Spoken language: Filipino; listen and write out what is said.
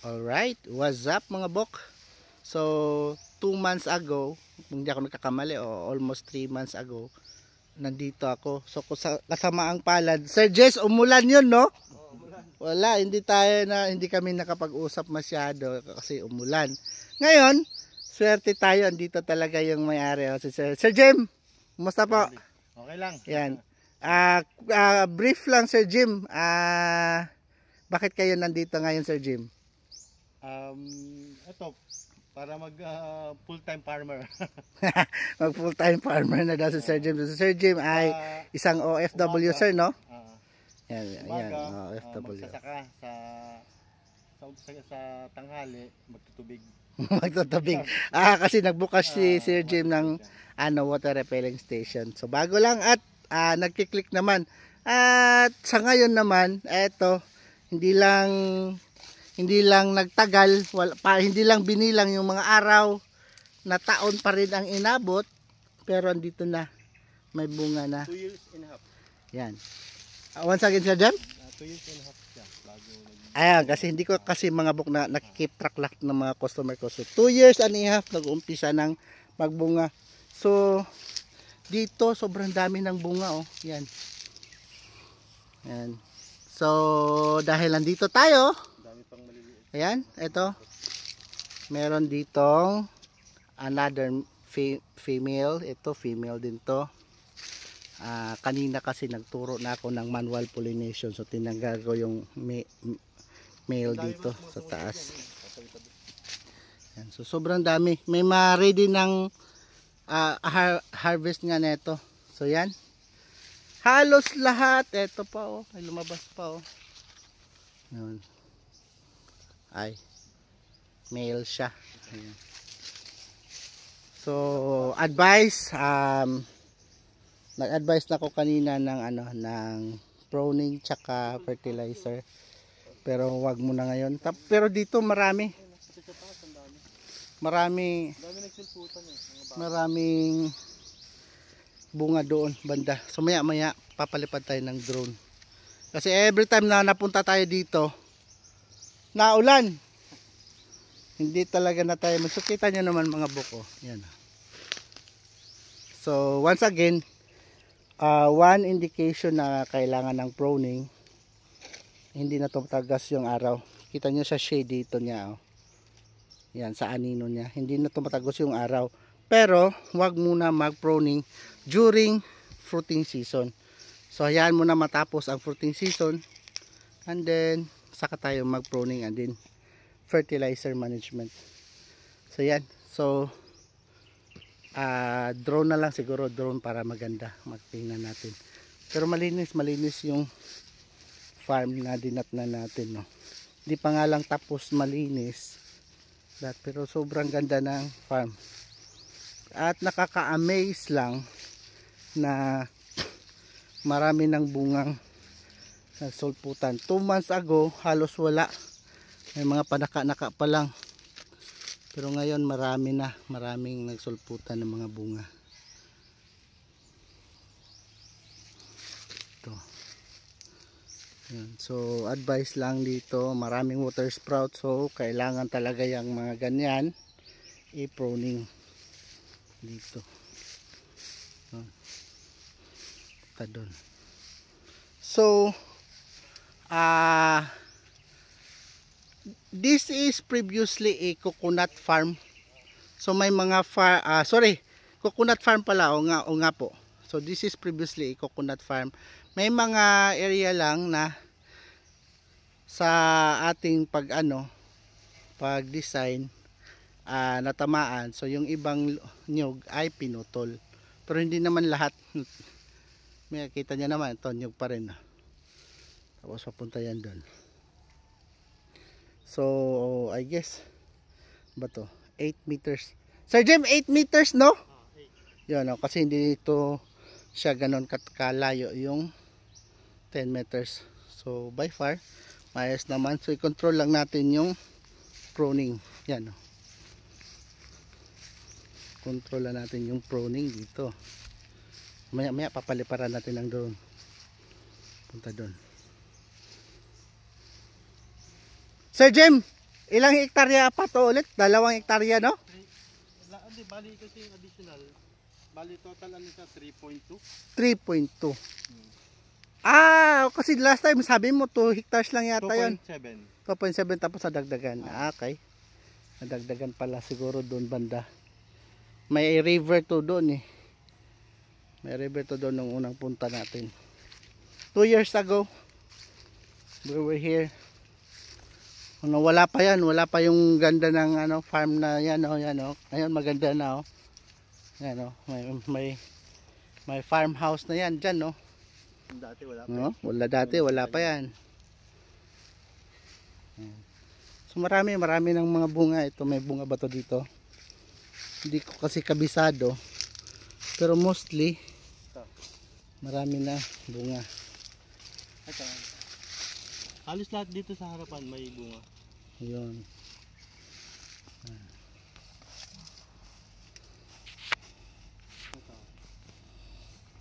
Alright, what's up mga bok? So, 2 months ago, kung hindi ako nagkakamali, o almost 3 months ago, nandito ako. So, kasamaang palad. Sir Jess, umulan yun, no? Umulan. Wala, hindi kami nakapag-usap masyado kasi umulan. Ngayon, swerte tayo, andito talaga yung may-ari. Si Sir Jim, kumusta po? Okay lang. Yan. Brief lang Sir Jim. Bakit kayo nandito ngayon Sir Jim? Ito, para mag full-time farmer. Mag full-time farmer na daw si Sir Jim. Si Sir Jim ay isang OFW sir, no? Yan, OFW. Magsasaka sa tanghali, magtutubig. Magtutubig. Kasi nagbukas si Sir Jim ng water repelling station. So bago lang at nagki-click naman. At sa ngayon naman, eto, hindi lang nagtagal, hindi lang binilang yung mga araw na taon pa rin ang inabot, pero andito na, may bunga na. 2 years and a half. Yan. Once again siya dyan? 2 years and a half siya. Ayan, kasi hindi ko kasi mga book na nakikip track lang ng mga customer ko. So 2 years and a half nag-uumpisa ng magbunga. So dito sobrang dami ng bunga, oh. Yan. Yan. So dahil nandito tayo, ayan, ito. Meron ditong another female. Ito, female din to. Kanina kasi nagturo na ako ng manual pollination. So, tinanggal ko yung male dito sa taas. Ayan, so, sobrang dami. May ma-ready ng harvest nga neto. So, yan. Halos lahat. Ito pa, oh. Ay, lumabas pa, oh. Ayan. Ay male siya. Ayan. So advice, nag-advise na ako kanina ng pruning tsaka fertilizer, pero wag muna ngayon. Pero dito maraming bunga doon banda. So maya papalipad tayo ng drone, kasi every time na napunta tayo dito naulan, hindi talaga na tayo magsukita nyo naman mga buko. Yan. So once again, one indication na kailangan ng pruning, hindi na tumatagas yung araw. Kita nyo sa shade dito niya, oh. Yan, sa anino niya, hindi na tumatagos yung araw. Pero wag muna mag pruning during fruiting season. So hayaan muna matapos ang fruiting season, and then saka tayo mag pruning and then fertilizer management. So yan. So drone na lang siguro, drone para maganda magtingnan natin. Pero malinis yung farm na dinatnan natin, no. Hindi pa nga lang tapos malinis pero sobrang ganda ng farm. At nakaka-amaze lang na marami ng bungang nagsulputan. 2 months ago halos wala, may mga panaka-naka pa lang, pero ngayon maraming nagsulputan ng mga bunga. Ito. Yan. So advice lang dito, maraming water sprout, so kailangan talaga yung mga ganyan i-pruning dito. Doon. So this is previously a coconut farm. So may mga coconut farm pala, o nga po. So this is previously a coconut farm. May mga area lang na sa ating pag-design natamaan. So yung ibang nyug ay pinutol. Pero hindi naman lahat. May kita niya naman, ito nyug pa rin. Tapos papunta yan doon. So I guess ba to 8 meters. Sir Jim, 8 meters, no? 8. Yun, no? Kasi hindi ito siya ganon kalayo yung 10 meters. So by far mayos naman. So i-control lang natin yung pruning. Yan, no? Control lang natin yung pruning dito. Maya papaliparan natin ng drone. Punta doon. Sir Jim, Ilang hektarya pa to ulit? 2 hektarya, no? Hindi, bali kasi yung additional. Bali total ano siya, 3.2. 3.2. Ah, kasi last time sabi mo 2 hectares lang yata yon. 2.7. 2.7 tapos nadagdagan. Ah, okay. Nadagdagan pala siguro doon banda. May river to doon eh. May river to doon nung unang punta natin. 2 years ago, we were here. Ano, wala pa yan. Wala pa yung ganda ng ano, farm na yan. Oh, yan oh. Ngayon maganda na oh. Yan oh. May farmhouse na yan dyan oh. Dati wala pa. No? Wala dati, wala pa yan. So marami ng mga bunga. Ito may bunga ba to dito? Hindi ko kasi kabisado. Pero mostly marami na bunga. Ito. Halos lahat dito sa harapan may bunga. Ayun.